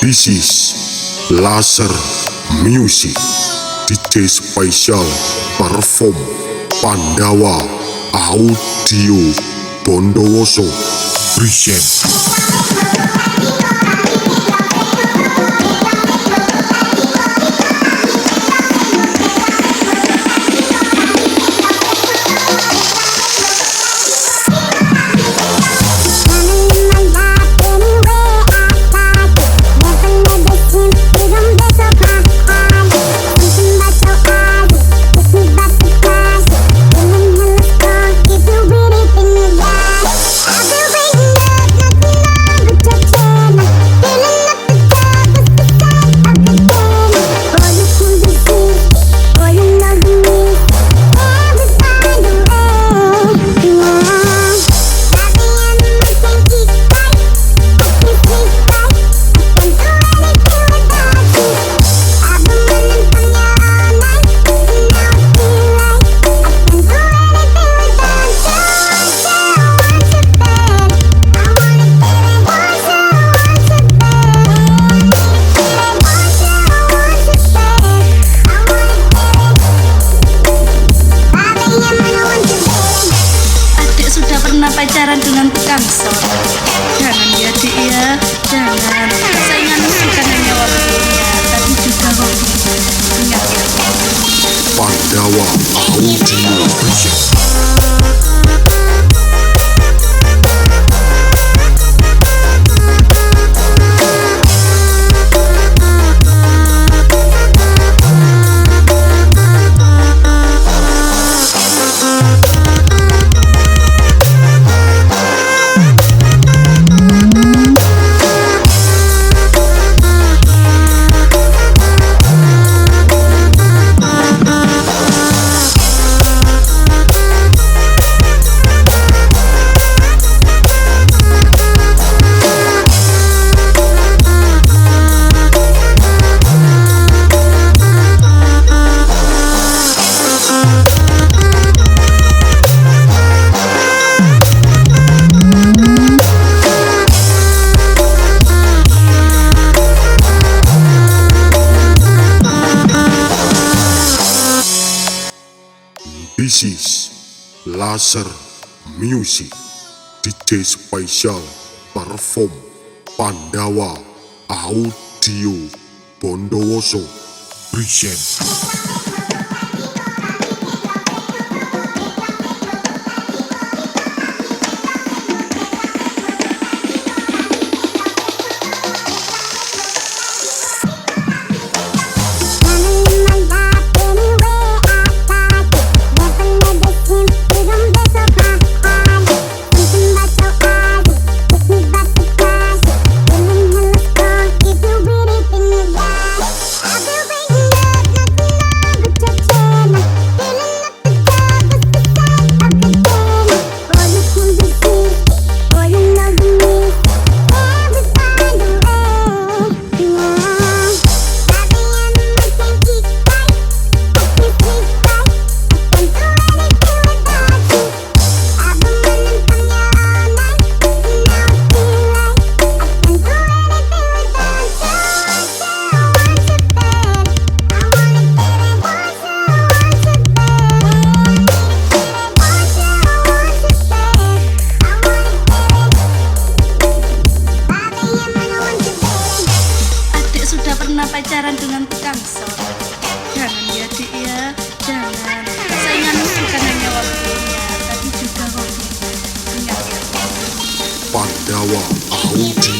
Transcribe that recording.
This is Laser Music. DJ Spesial perform Pandawa Audio Bondowoso present. Pacaran dengan tukang sol, jangan ya dik ya, jangan. Sainganmu bukan hanya waktunya, tapi juga hobi. Ingat ya. Pandawa Audio present. This is Laser Music. DJ Spesial perform Pandawa Audio Bondowoso present. Pacaran dengan tukang sol, jangan ya dik ya, jangan. Sainganmu bukan hanya waktunya, tapi juga hobi. Ingat ya. Pandawa Audio